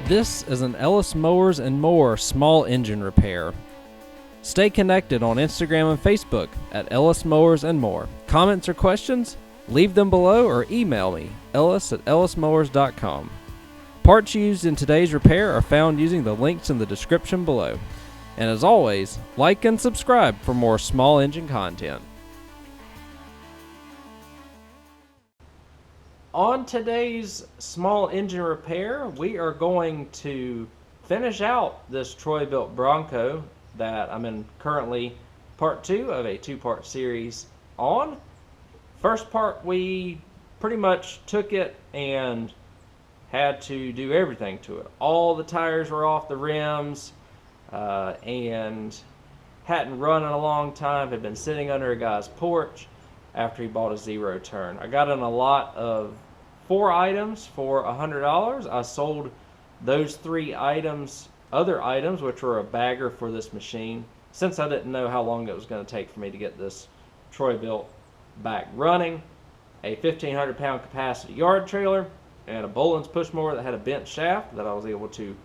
This is an Ellis Mowers and More small engine repair. Stay connected on Instagram and Facebook at Ellis Mowers and More. Comments or questions? Leave them below or email me, ellis@ellismowers.com. Parts used in today's repair are found using the links in the description below. And as always, like and subscribe for more small engine content. On today's small engine repair, we are going to finish out this Troy Bilt Bronco that I'm in currently part 2 of a 2-part series on. First part, we pretty much took it and had to do everything to it. All the tires were off the rims and hadn't run in a long time, had been sitting under a guy's porch after he bought a zero turn. I got in a lot of 4 items for $100. I sold those 3 items, other items, which were a bagger for this machine, since I didn't know how long it was going to take for me to get this Troy Bilt back running. A 1,500 pound capacity yard trailer and a Boland's push mower that had a bent shaft that I was able to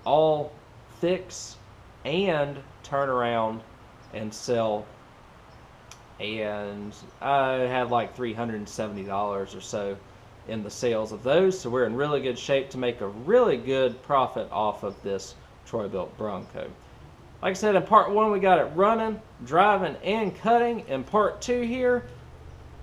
all fix and turn around and sell, and I had like $370 or so in the sales of those, so we're in really good shape to make a really good profit off of this Troy Bilt Bronco. Like I said, in part 1 we got it running, driving, and cutting. In part 2 here,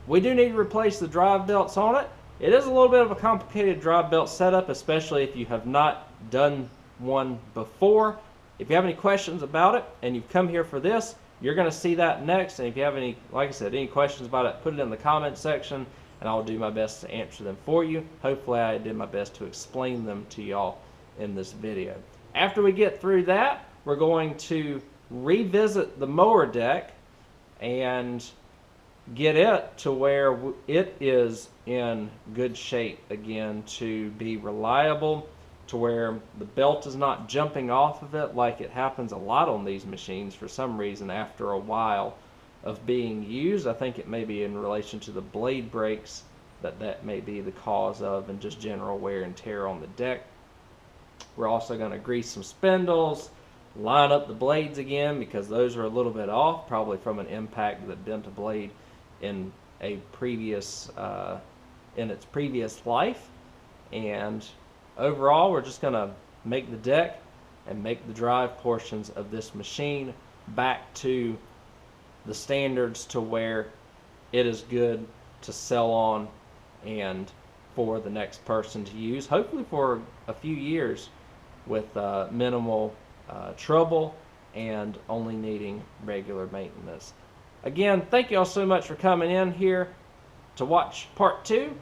we do need to replace the drive belts on it. It is a little bit of a complicated drive belt setup, especially if you have not done one before. If you have any questions about it and you've come here for this, you're going to see that next. And if you have any, like I said, any questions about it, put it in the comment section and I'll do my best to answer them for you. Hopefully I did my best to explain them to y'all in this video. After we get through that, we're going to revisit the mower deck and get it to where it is in good shape again, to be reliable, to where the belt is not jumping off of it like it happens a lot on these machines for some reason after a while of being used. I think it may be in relation to the blade brakes that may be the cause of, and just general wear and tear on the deck. We're also going to grease some spindles, line up the blades again because those are a little bit off, probably from an impact that bent a blade in a previous in its previous life. And overall, we're just going to make the deck and make the drive portions of this machine back to the standards to where it is good to sell on and for the next person to use, hopefully for a few years with minimal trouble and only needing regular maintenance. Again, thank you all so much for coming in here to watch part 2.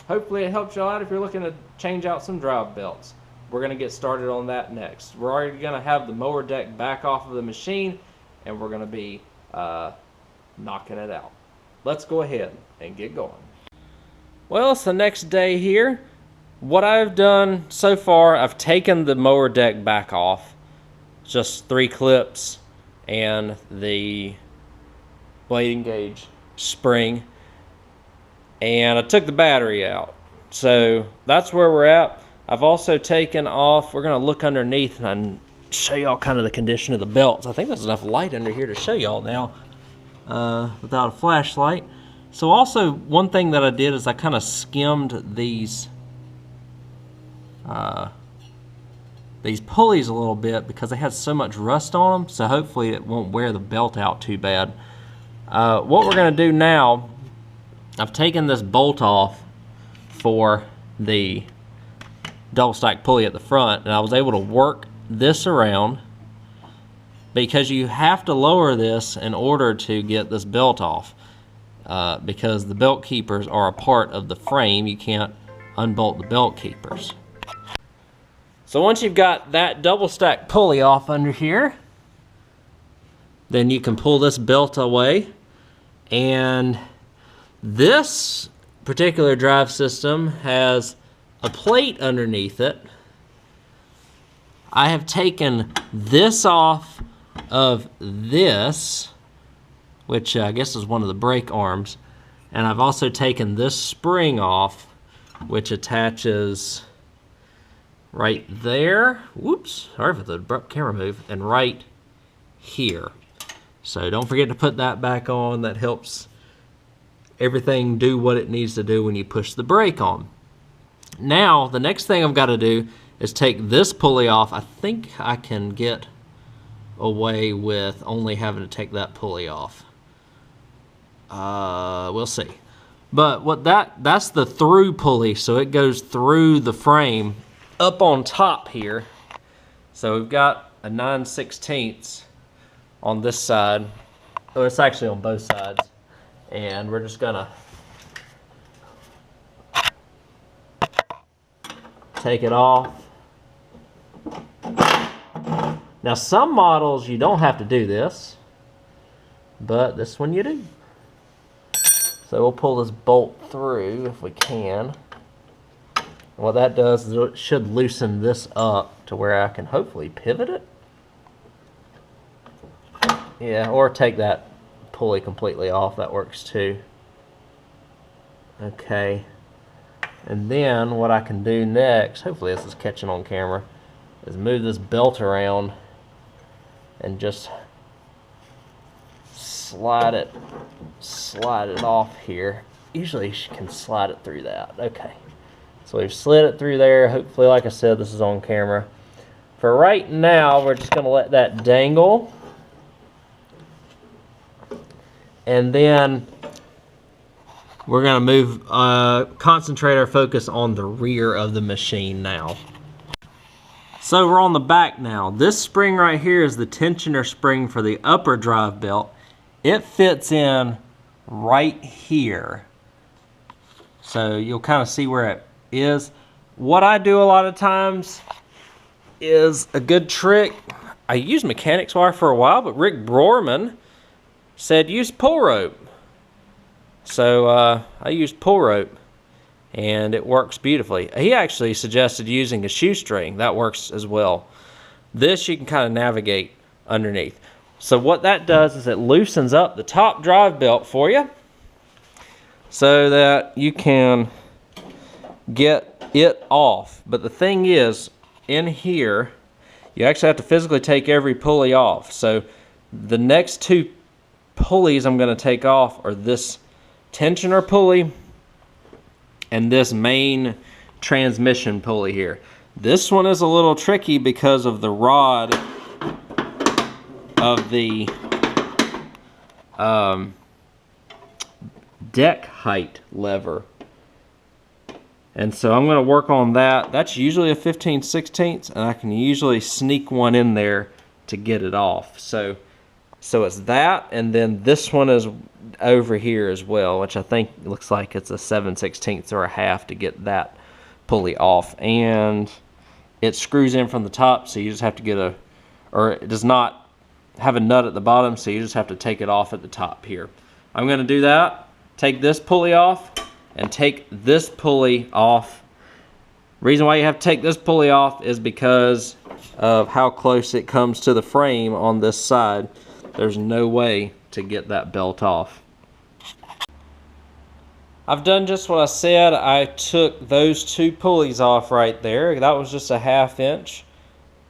Hopefully it helps you out if you're looking to change out some drive belts. We're going to get started on that next. We're already going to have the mower deck back off of the machine, and we're going to be knocking it out. Let's go ahead and get going. Well, it's the next day here. What I've done so far, I've taken the mower deck back off. Just 3 clips and the blade engage spring, and I took the battery out. So that's where we're at. I've also taken off, we're going to look underneath and show y'all kind of the condition of the belts. I think there's enough light under here to show y'all now without a flashlight. So also one thing that I did is I kind of skimmed these pulleys a little bit because they had so much rust on them, so hopefully it won't wear the belt out too bad. What we're going to do now, I've taken this bolt off for the double stack pulley at the front, and I was able to work this around because you have to lower this in order to get this belt off because the belt keepers are a part of the frame. You can't unbolt the belt keepers. So once you've got that double stack pulley off under here, then you can pull this belt away, and this particular drive system has a plate underneath it. I have taken this off of this, which I guess is one of the brake arms, and I've also taken this spring off, which attaches right there. Whoops, sorry for the abrupt camera move. And right here. So don't forget to put that back on. That helps everything do what it needs to do when you push the brake on. Now, the next thing I've got to do is take this pulley off. I think I can get away with only having to take that pulley off. We'll see. But what that's the through pulley, so it goes through the frame up on top here. So we've got a 9/16 on this side. Oh, it's actually on both sides. And we're just gonna take it off. Now some models you don't have to do this, but this one you do. So we'll pull this bolt through if we can. And what that does is it should loosen this up to where I can hopefully pivot it. Yeah, or take that pulley completely off, that works too. Okay. And then what I can do next, hopefully this is catching on camera, is move this belt around and just slide it off here. Usually you can slide it through that. Okay. So we've slid it through there. Hopefully, like I said, this is on camera. For right now, we're just going to let that dangle. And then we're going to move, concentrate our focus on the rear of the machine now. So we're on the back now. This spring right here is the tensioner spring for the upper drive belt. It fits in right here. So you'll kind of see where it is. What I do a lot of times is a good trick. I used mechanics wire for a while, but Rick Brorman said use pull rope. So I used pull rope and it works beautifully. He actually suggested using a shoestring. That works as well. This you can kind of navigate underneath. So what that does is it loosens up the top drive belt for you so that you can get it off. But the thing is, in here, you actually have to physically take every pulley off. So the next two pulleys I'm going to take off are this tensioner pulley and this main transmission pulley here. This one is a little tricky because of the rod of the deck height lever. And so I'm going to work on that. That's usually a 15/16, and I can usually sneak one in there to get it off. So it's that, and then this one is over here as well, which I think looks like it's a 7/16 or a half to get that pulley off. And it screws in from the top, so you just have to get a, or it does not have a nut at the bottom, so you just have to take it off at the top here. I'm going to do that, take this pulley off, and take this pulley off. Reason why you have to take this pulley off is because of how close it comes to the frame on this side. There's no way to get that belt off. I've done just what I said. I took those two pulleys off right there. That was just a 1/2 inch.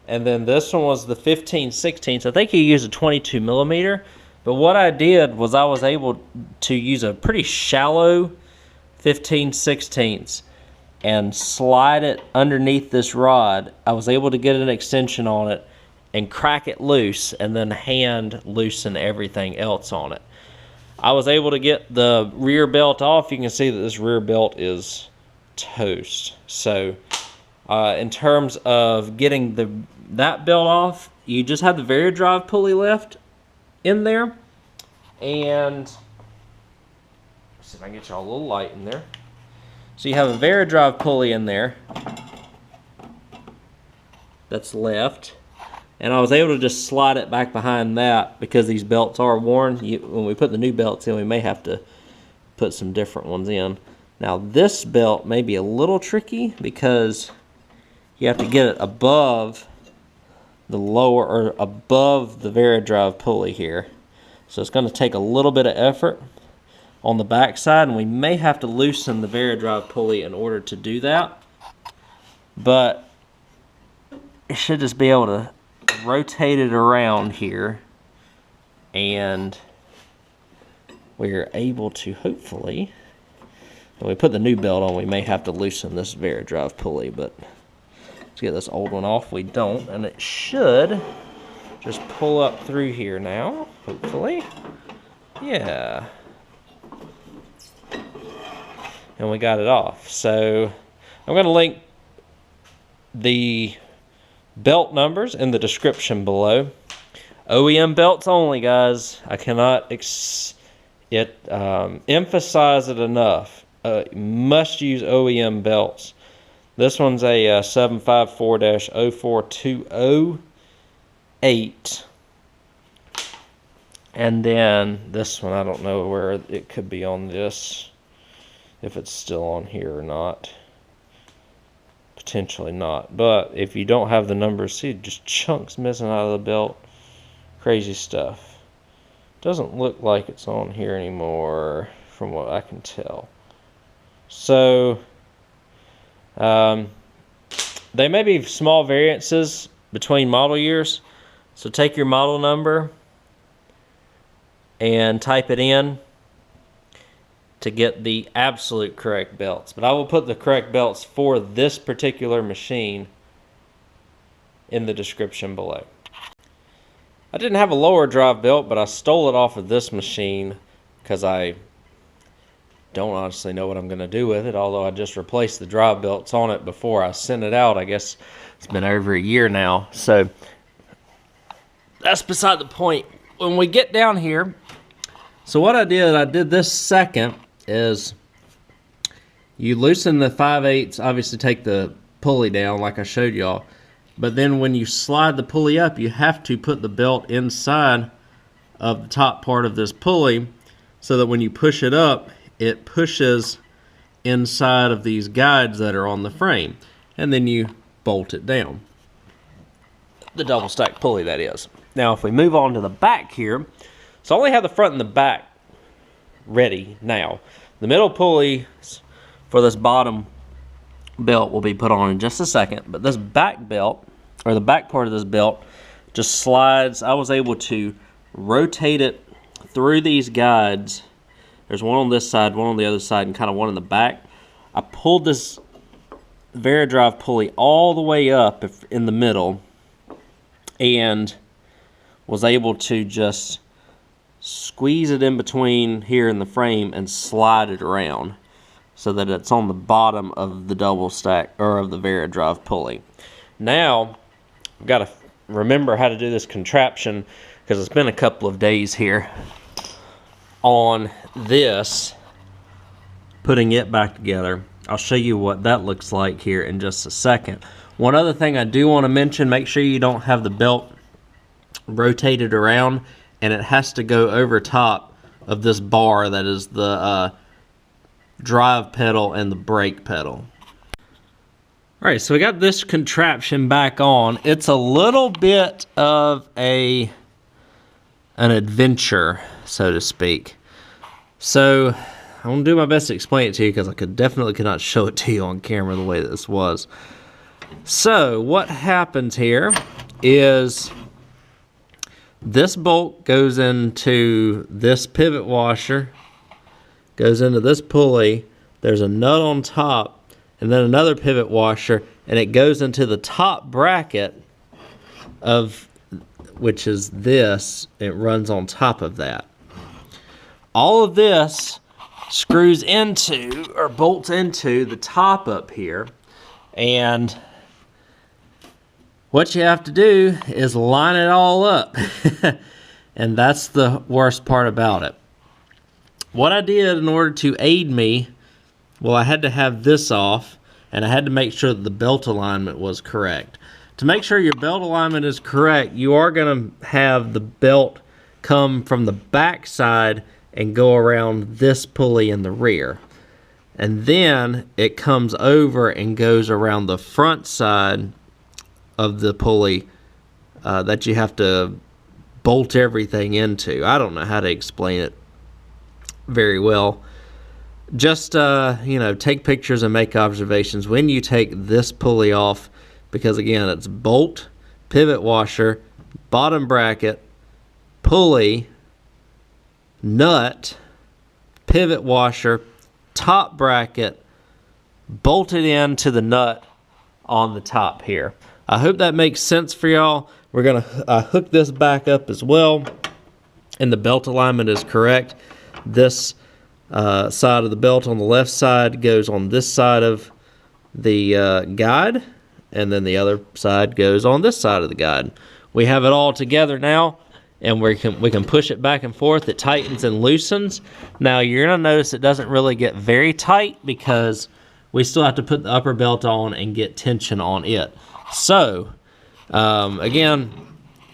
And then this one was the 15/16. I think you used a 22 millimeter. But what I did was I was able to use a pretty shallow 15/16 and slide it underneath this rod. I was able to get an extension on it and crack it loose and then hand loosen everything else on it. I was able to get the rear belt off. You can see that this rear belt is toast. So in terms of getting that belt off, you just have the variable drive pulley left in there. And see if I can get y'all a little light in there. So you have a variable drive pulley in there that's left. And I was able to just slide it back behind that because these belts are worn. When we put the new belts in, we may have to put some different ones in. Now this belt may be a little tricky because you have to get it above the lower, or above the variable drive pulley here. So it's going to take a little bit of effort on the back side, and we may have to loosen the variable drive pulley in order to do that. But it should just be able to rotate it around here, and we're able to hopefully, when we put the new belt on, we may have to loosen this Varadrive pulley, but let's get this old one off. We don't, and it should just pull up through here now, hopefully. Yeah. And we got it off. So I'm going to link the belt numbers in the description below. OEM belts only, guys. I cannot emphasize it enough. Must use OEM belts. This one's a 754-04208. And then this one, I don't know where it could be on this, if it's still on here or not. Potentially not. But if you don't have the numbers, see, just chunks missing out of the belt. Crazy stuff. Doesn't look like it's on here anymore from what I can tell. So they may be small variances between model years. So take your model number and type it in to get the absolute correct belts. But I will put the correct belts for this particular machine in the description below. I didn't have a lower drive belt, but I stole it off of this machine because I don't honestly know what I'm going to do with it, although I just replaced the drive belts on it before I sent it out. I guess it's been over a year now. So that's beside the point. When we get down here, so what I did this second is you loosen the 5/8, obviously take the pulley down like I showed y'all, but then when you slide the pulley up, you have to put the belt inside of the top part of this pulley so that when you push it up, it pushes inside of these guides that are on the frame, and then you bolt it down. The double stack pulley, that is. Now if we move on to the back here, so I only have the front and the back ready now. The middle pulleys for this bottom belt will be put on in just a second, but this back belt, or the back part of this belt, just slides. I was able to rotate it through these guides. There's one on this side, one on the other side, and kind of one in the back. I pulled this Varadrive pulley all the way up in the middle and was able to just squeeze it in between here in the frame and slide it around so that it's on the bottom of the double stack, or of the Varadrive pulley. Now I've got to remember how to do this contraption because it's been a couple of days here on this, putting it back together. I'll show you what that looks like here in just a second. One other thing I do want to mention, make sure you don't have the belt rotated around, and it has to go over top of this bar that is the drive pedal and the brake pedal. Alright, so we got this contraption back on. It's a little bit of an adventure, so to speak. So I'm going to do my best to explain it to you because I definitely could not show it to you on camera the way that this was. So what happens here is this bolt goes into this pivot washer, goes into this pulley, there's a nut on top, and then another pivot washer, and it goes into the top bracket of, which is this, it runs on top of that. All of this screws into, or bolts into, the top up here, and what you have to do is line it all up. And that's the worst part about it. What I did in order to aid me, well, I had to have this off, and I had to make sure that the belt alignment was correct. To make sure your belt alignment is correct, you are going to have the belt come from the back side and go around this pulley in the rear. And then it comes over and goes around the front side of the pulley that you have to bolt everything into. I don't know how to explain it very well. Just, you know, take pictures and make observations. When you take this pulley off, because again, it's bolt, pivot washer, bottom bracket, pulley, nut, pivot washer, top bracket, bolted into the nut on the top here. I hope that makes sense for y'all. We're gonna hook this back up as well, and the belt alignment is correct. This side of the belt on the left side goes on this side of the guide, and then the other side goes on this side of the guide. We have it all together now, and we can push it back and forth. It tightens and loosens. Now you're gonna notice it doesn't really get very tight because we still have to put the upper belt on and get tension on it. So again,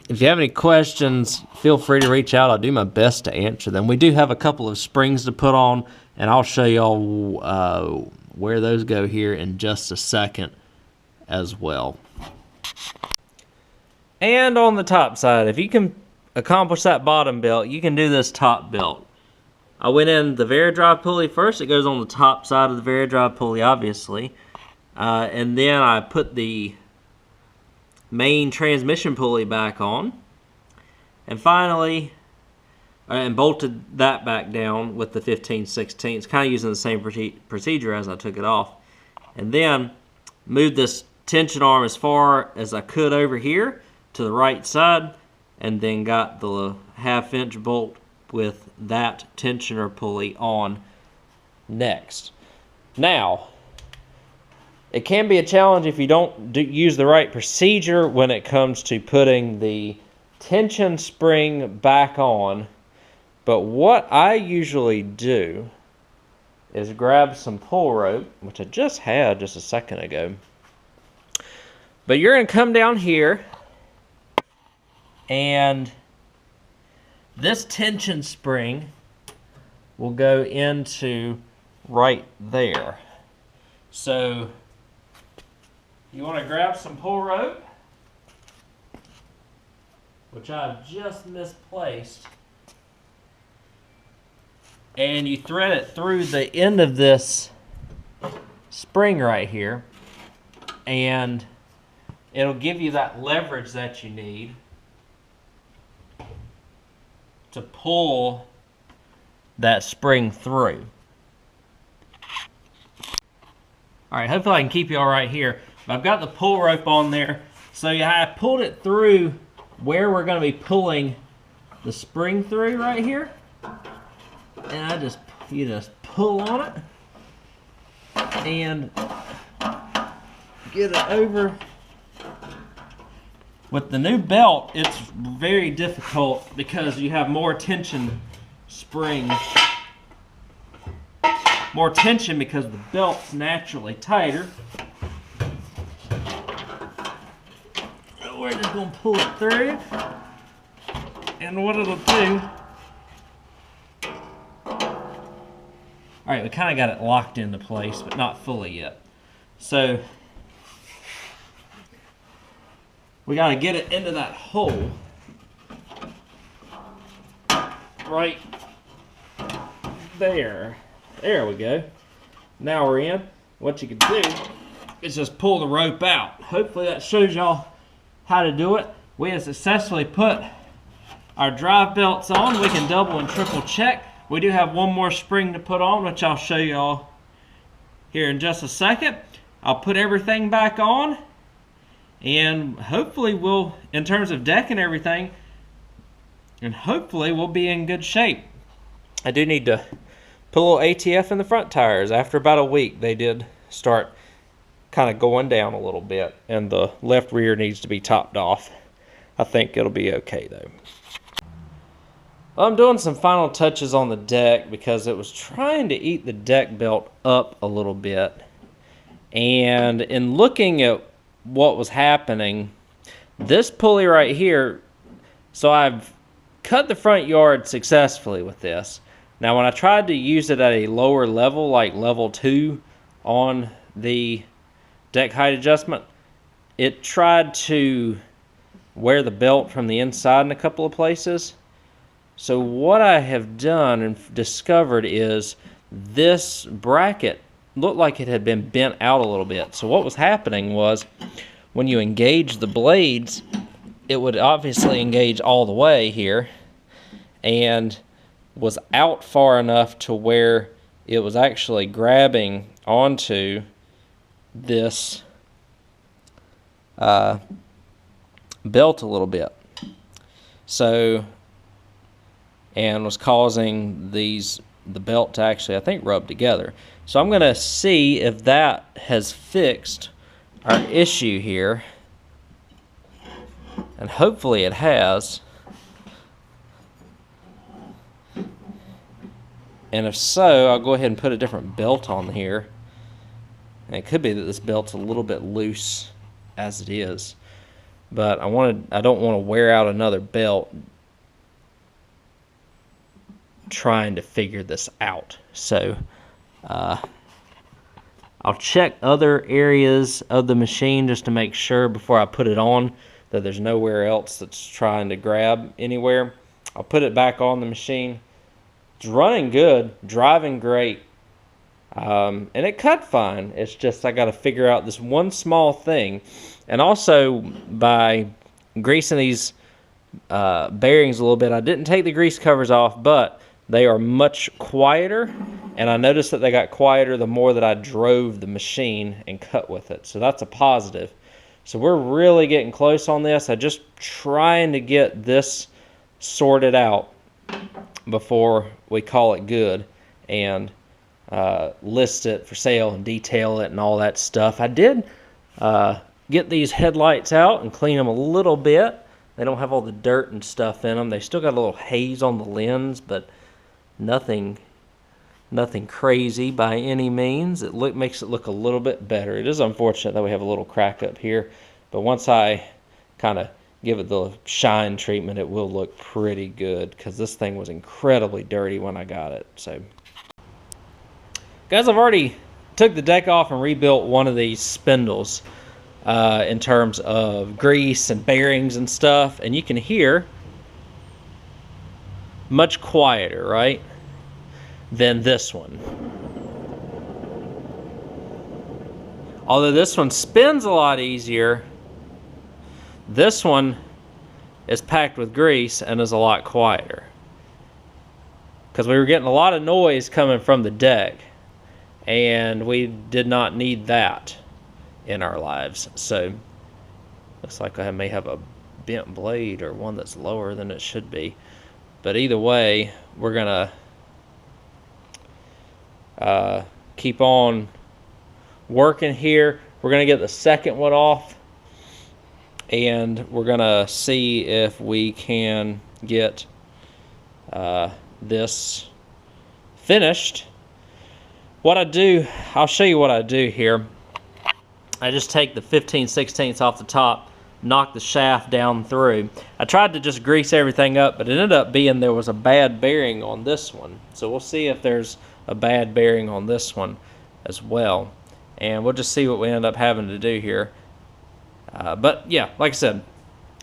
if you have any questions, feel free to reach out. I'll do my best to answer them. We do have a couple of springs to put on, and I'll show y'all where those go here in just a second as well. And on the top side, if you can accomplish that bottom belt, you can do this top belt. I went in the Varadrive pulley first. It goes on the top side of the Varadrive pulley, obviously. And then I put the main transmission pulley back on. And finally, and bolted that back down with the 15/16. It's kind of using the same procedure as I took it off. And then moved this tension arm as far as I could over here to the right side, and then got the 1/2" bolt with that tensioner pulley on next. Now, it can be a challenge if you don't use the right procedure when it comes to putting the tension spring back on. But what I usually do is grab some pull rope, which I just had just a second ago. But you're going to come down here, and this tension spring will go into right there. So you want to grab some pull rope, which I've just misplaced, and you thread it through the end of this spring right here, and it'll give you that leverage that you need to pull that spring through. All right, hopefully I can keep you all right here. But I've got the pull rope on there. So yeah, I pulled it through where we're going to be pulling the spring through right here. And you just pull on it and get it over. With the new belt, it's very difficult because you have more tension spring. More tension because the belt's naturally tighter. We're just going to pull it through. And what it'll do... Alright, we kind of got it locked into place, but not fully yet. So... we got to get it into that hole right there. There we go. Now we're in. What you can do is just pull the rope out. Hopefully that shows y'all how to do it. We have successfully put our drive belts on. We can double and triple check. We do have one more spring to put on, which I'll show y'all here in just a second. I'll put everything back on. And hopefully we'll, in terms of deck and everything, and hopefully we'll be in good shape. I do need to put a little ATF in the front tires. After about a week, they did start kind of going down a little bit, and the left rear needs to be topped off. I think it'll be okay though. Well, I'm doing some final touches on the deck because it was trying to eat the deck belt up a little bit. And in looking at what was happening, this pulley right here, so I've cut the front yard successfully with this. Now when I tried to use it at a lower level, like level 2 on the deck height adjustment, it tried to wear the belt from the inside in a couple of places. So what I have done and discovered is this bracket looked like it had been bent out a little bit. So what was happening was when you engage the blades, it would obviously engage all the way here, and was out far enough to where it was actually grabbing onto this belt a little bit. So, and was causing the belt to actually, I think, rub together. So I'm going to see if that has fixed our issue here, and hopefully it has. And if so, I'll go ahead and put a different belt on here. And it could be that this belt's a little bit loose as it is, but I don't want to wear out another belt trying to figure this out. So I'll check other areas of the machine just to make sure before I put it on that there's nowhere else that's trying to grab anywhere. I'll put it back on the machine. It's running good, driving great, and it cut fine. It's just I got to figure out this one small thing. And also, by greasing these bearings a little bit, I didn't take the grease covers off, but they are much quieter, and I noticed that they got quieter the more that I drove the machine and cut with it. So that's a positive. So we're really getting close on this. I'm just trying to get this sorted out before we call it good and list it for sale and detail it and all that stuff. I did get these headlights out and clean them a little bit. They don't have all the dirt and stuff in them. They still got a little haze on the lens, but nothing crazy by any means. It makes it look a little bit better. It is unfortunate that we have a little crack up here, but once I kind of give it the shine treatment, it will look pretty good, because this thing was incredibly dirty when I got it. So, guys, I've already took the deck off and rebuilt one of these spindles in terms of grease and bearings and stuff, and you can hear much quieter, right, than this one. Although this one spins a lot easier, this one is packed with grease and is a lot quieter, because we were getting a lot of noise coming from the deck, and we did not need that in our lives. So looks like I may have a bent blade or one that's lower than it should be, but either way, we're gonna keep on working here. We're gonna get the second one off, and we're gonna see if we can get this finished. What I do, I'll show you what I do here. I just take the 15/16 off the top, knock the shaft down through. I tried to just grease everything up, but it ended up being there was a bad bearing on this one. So we'll see if there's a bad bearing on this one as well, and we'll just see what we end up having to do here. But yeah, like I said,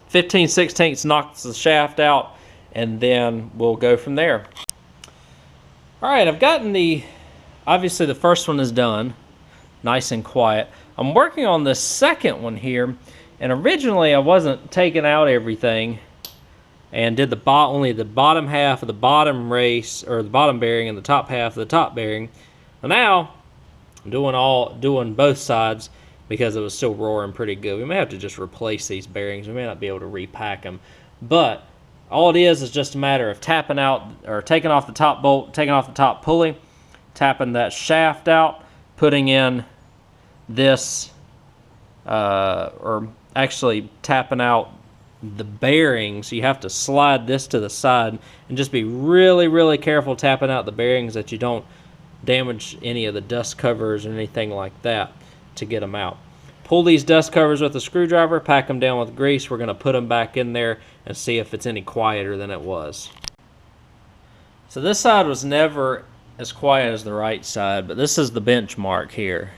15/16 knocks the shaft out, and then we'll go from there. Alright, I've gotten obviously the first one is done, nice and quiet. I'm working on the second one here, and originally I wasn't taking out everything and did only the bottom half of the bottom race, or the bottom bearing, and the top half of the top bearing. And now I'm doing both sides, because it was still roaring pretty good. We may have to just replace these bearings. We may not be able to repack them, but all it is just a matter of tapping out, or taking off the top bolt, taking off the top pulley, tapping that shaft out, putting in this, or actually tapping out the bearings. You have to slide this to the side and just be really, really careful tapping out the bearings that you don't damage any of the dust covers or anything like that to get them out. Pull these dust covers with a screwdriver, pack them down with grease. We're going to put them back in there and see if it's any quieter than it was. So this side was never as quiet as the right side, but this is the benchmark here.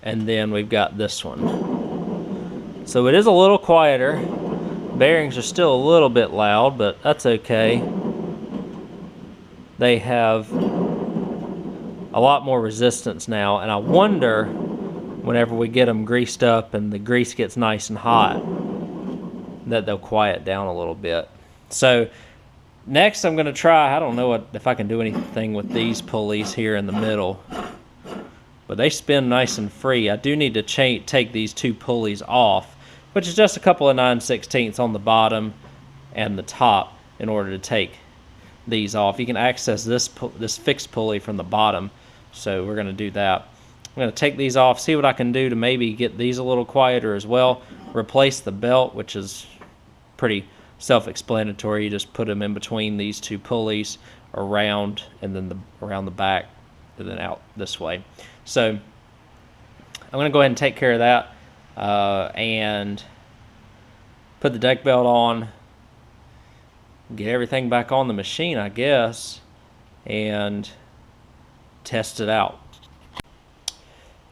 And then we've got this one. So it is a little quieter. Bearings are still a little bit loud, but that's okay. They have a lot more resistance now, and I wonder whenever we get them greased up and the grease gets nice and hot, that they'll quiet down a little bit. So next I'm going to try, I don't know if I can do anything with these pulleys here in the middle, but they spin nice and free. I do need to take these 2 pulleys off, which is just a couple of 9/16 on the bottom and the top in order to take these off. You can access this fixed pulley from the bottom, so we're going to do that. I'm going to take these off, see what I can do to maybe get these a little quieter as well. Replace the belt, which is pretty self-explanatory. You just put them in between these 2 pulleys around, and then around the back, and then out this way. So I'm going to go ahead and take care of that and put the deck belt on, get everything back on the machine, I guess, and test it out.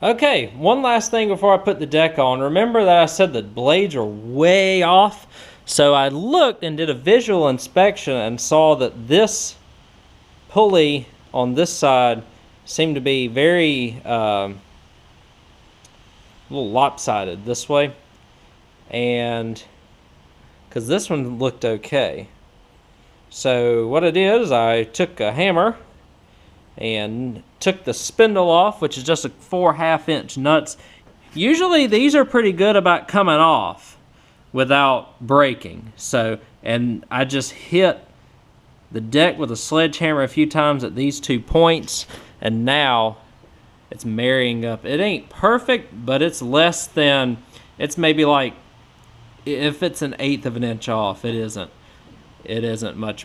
Okay, one last thing before I put the deck on. Remember that I said the blades are way off? So I looked and did a visual inspection and saw that this pulley on this side seemed to be very a little lopsided this way, and because this one looked okay. So what I did is I took a hammer and took the spindle off, which is just a 4 1/2-inch nuts. Usually these are pretty good about coming off without breaking. So, and I just hit the deck with a sledgehammer a few times at these 2 points, and now it's marrying up. It ain't perfect, but it's less than, it's maybe like, if it's an 1/8 of an inch off, it isn't much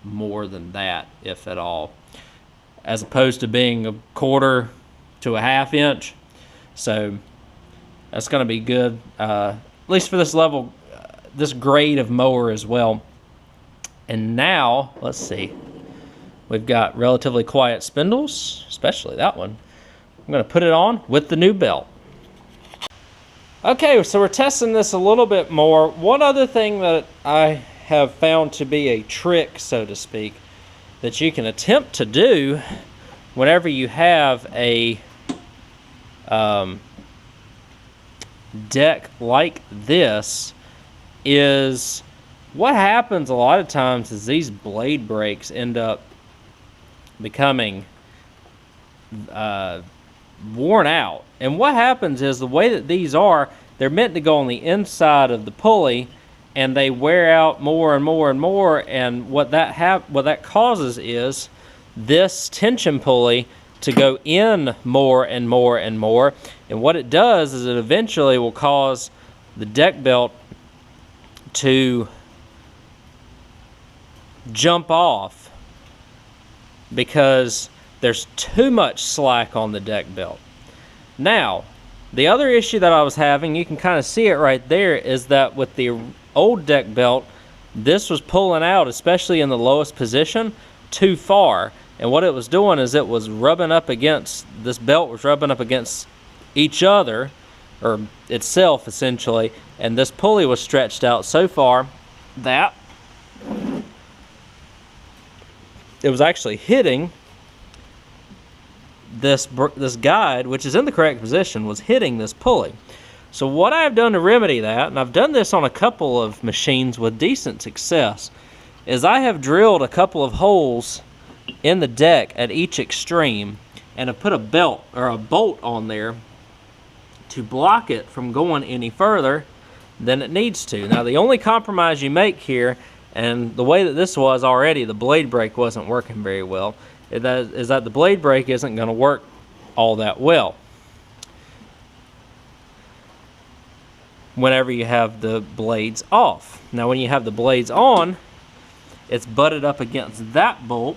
more than that, if at all, as opposed to being a 1/4 to a 1/2 inch. So that's going to be good, at least for this level, this grade of mower as well. And now, let's see, we've got relatively quiet spindles, especially that one. I'm going to put it on with the new belt. Okay, so we're testing this a little bit more. One other thing that I have found to be a trick, so to speak, that you can attempt to do whenever you have a deck like this, is what happens a lot of times is these blade breaks end up becoming worn out. And what happens is, the way that these are, they're meant to go on the inside of the pulley, and they wear out more and more and more. And what that causes is this tension pulley to go in more and more and more. And what it does is it eventually will cause the deck belt to jump off because there's too much slack on the deck belt. Now, the other issue that I was having, you can kind of see it right there, is that with the old deck belt, this was pulling out, especially in the lowest position, too far. And what it was doing is it was rubbing up against, this belt was rubbing up against each other, or itself essentially, and this pulley was stretched out so far that it was actually hitting this guide, which is in the correct position, was hitting this pulley. So what I've done to remedy that, and I've done this on a couple of machines with decent success, is I have drilled a couple of holes in the deck at each extreme and have put a belt or a bolt on there to block it from going any further than it needs to. Now, the only compromise you make here, and the way that this was already, the blade brake wasn't working very well, is that the blade brake isn't going to work all that well whenever you have the blades off. Now, when you have the blades on, it's butted up against that bolt,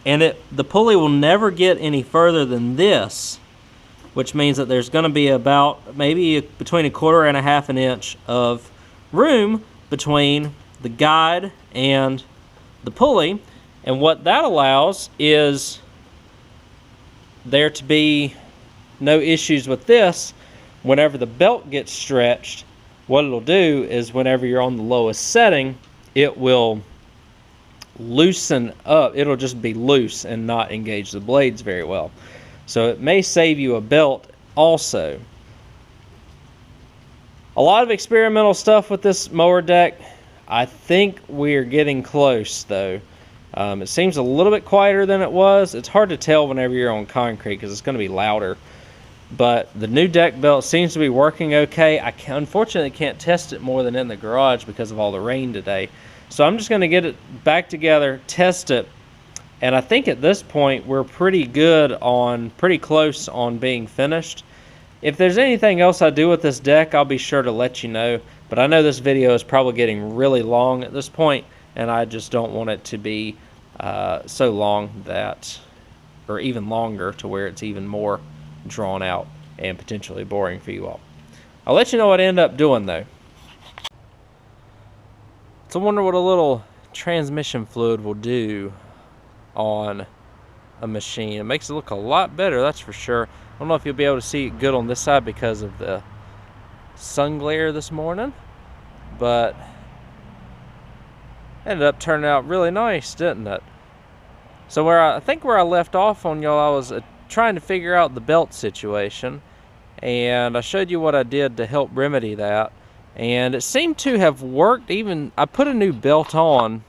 and the pulley will never get any further than this, which means that there's going to be about maybe between 1/4 and 1/2 inch of room between the guide and the pulley. And what that allows is there to be no issues with this. Whenever the belt gets stretched, what it'll do is whenever you're on the lowest setting, it will loosen up. It'll just be loose and not engage the blades very well. So it may save you a belt also. A lot of experimental stuff with this mower deck. I think we're getting close though. It seems a little bit quieter than it was. It's hard to tell whenever you're on concrete because it's going to be louder. But the new deck belt seems to be working okay. I unfortunately can't test it more than in the garage because of all the rain today. So I'm just going to get it back together, test it, and I think at this point we're pretty close on being finished. If there's anything else I do with this deck, I'll be sure to let you know. But I know this video is probably getting really long at this point, and I just don't want it to be so long that, or even longer to where it's even more drawn out and potentially boring for you all. I'll let you know what I end up doing though. So I wonder what a little transmission fluid will do on a machine. It makes it look a lot better, that's for sure. I don't know if you'll be able to see it good on this side because of the sun glare this morning, but ended up turning out really nice, didn't it? So I think where I left off on y'all, I was trying to figure out the belt situation, and I showed you what I did to help remedy that, and it seemed to have worked. Even I put a new belt on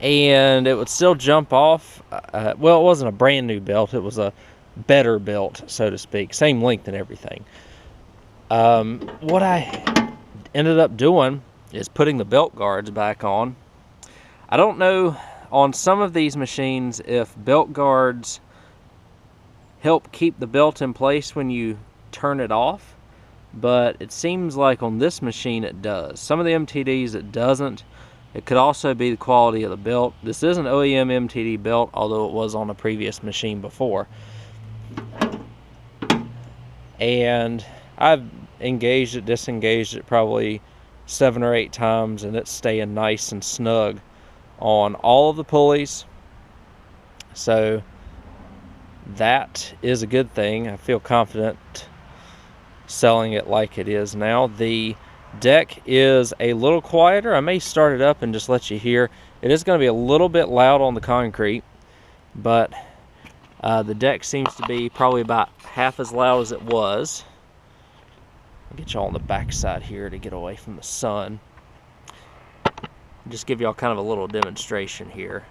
and it would still jump off. Well, it wasn't a brand new belt, it was a better belt, so to speak, same length and everything. What I ended up doing is putting the belt guards back on. I don't know on some of these machines if belt guards help keep the belt in place when you turn it off, but it seems like on this machine it does. Some of the MTDs it doesn't. It could also be the quality of the belt. This is an OEM MTD belt, although it was on a previous machine before. And I've engaged it, disengaged it probably 7 or 8 times, and it's staying nice and snug on all of the pulleys. So that is a good thing. I feel confident selling it like it is now. The deck is a little quieter. I may start it up and just let you hear. It is going to be a little bit loud on the concrete, but the deck seems to be probably about half as loud as it was. I'll get y'all on the back side here to get away from the sun. Just give y'all kind of a little demonstration here.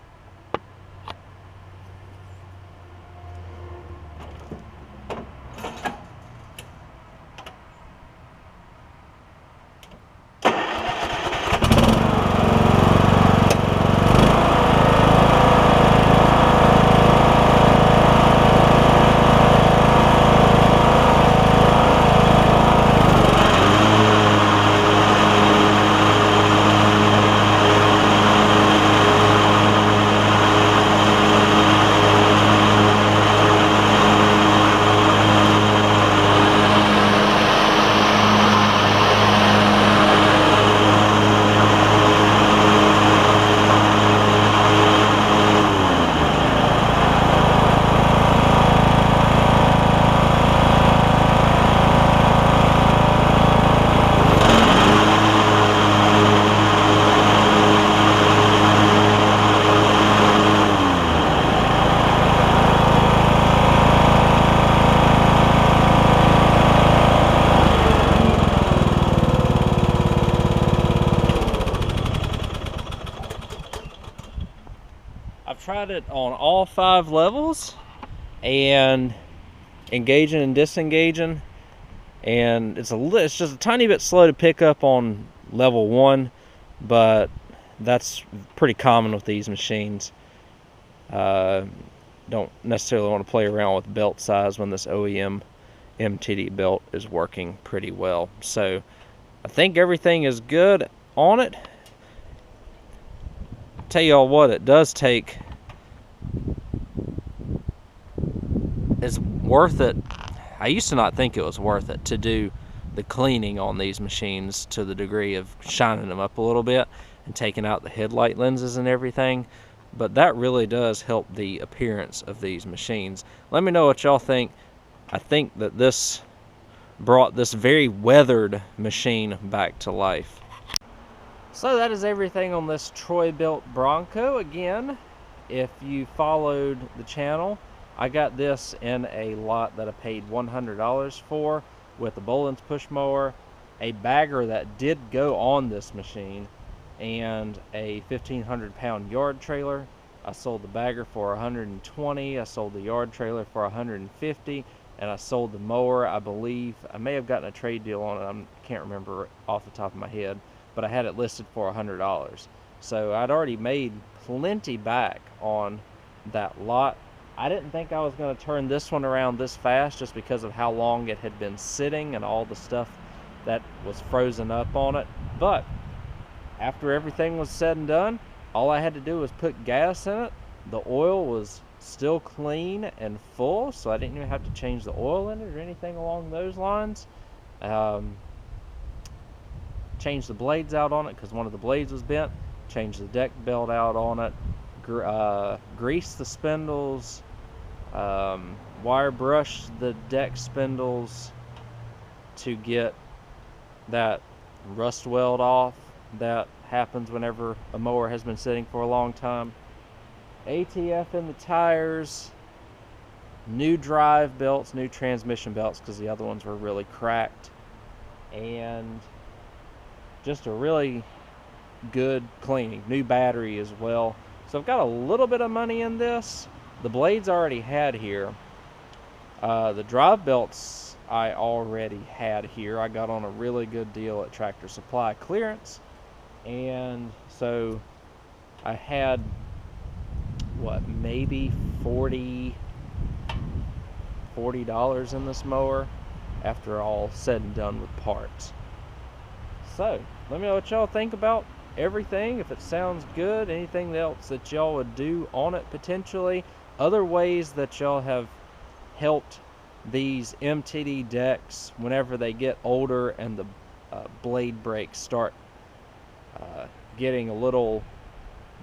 Tried it on all 5 levels and engaging and disengaging, and it's just a tiny bit slow to pick up on level 1, but that's pretty common with these machines. Don't necessarily want to play around with belt size when this OEM MTD belt is working pretty well. So I think everything is good on it. Tell y'all what, it does take, it's worth it. I used to not think it was worth it to do the cleaning on these machines to the degree of shining them up a little bit and taking out the headlight lenses and everything, but that really does help the appearance of these machines. Let me know what y'all think. I think that this brought this very weathered machine back to life. So that is everything on this Troy Bilt Bronco. Again, if you followed the channel, I got this in a lot that I paid $100 for, with a Boland's push mower, a bagger that did go on this machine, and a 1,500-pound yard trailer. I sold the bagger for $120. I sold the yard trailer for $150, and I sold the mower. I believe I may have gotten a trade deal on it. I can't remember off the top of my head, but I had it listed for $100. So I'd already made plenty back on that lot. I didn't think I was going to turn this one around this fast, just because of how long it had been sitting and all the stuff that was frozen up on it. But after everything was said and done, all I had to do was put gas in it. The oil was still clean and full, so I didn't even have to change the oil in it or anything along those lines. Changed the blades out on it because one of the blades was bent. Changed the deck belt out on it. Greased the spindles. Wire brushed the deck spindles to get that rust weld off that happens whenever a mower has been sitting for a long time. ATF in the tires, new drive belts, new transmission belts because the other ones were really cracked, and just a really good cleaning. New battery as well. So I've got a little bit of money in this. The blades I already had here. The drive belts I already had here. I got on a really good deal at Tractor Supply clearance, and so I had what, maybe $40 in this mower after all said and done with parts. So let me know what y'all think about everything, if it sounds good, anything else that y'all would do on it potentially, other ways that y'all have helped these MTD decks whenever they get older and the blade brakes start getting a little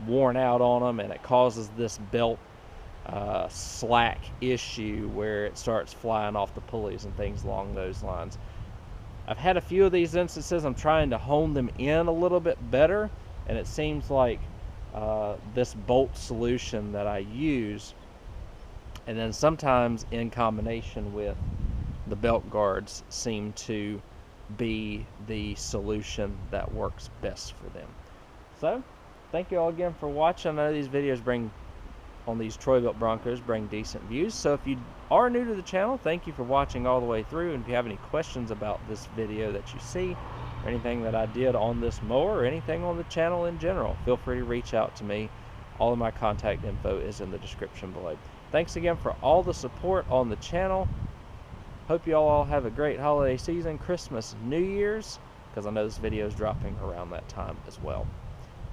worn out on them, and it causes this belt slack issue where it starts flying off the pulleys and things along those lines. I've had a few of these instances. I'm trying to hone them in a little bit better, and it seems like this bolt solution that I use, and then sometimes in combination with the belt guards, seem to be the solution that works best for them. So thank you all again for watching. I know these videos on these Troy Bilt Broncos bring decent views. So if you are new to the channel, thank you for watching all the way through. And if you have any questions about this video that you see, or anything that I did on this mower, or anything on the channel in general, feel free to reach out to me. All of my contact info is in the description below. Thanks again for all the support on the channel. Hope you all have a great holiday season, Christmas, New Year's, because I know this video is dropping around that time as well.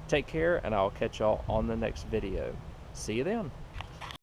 Take care, and I'll catch y'all on the next video. See you then.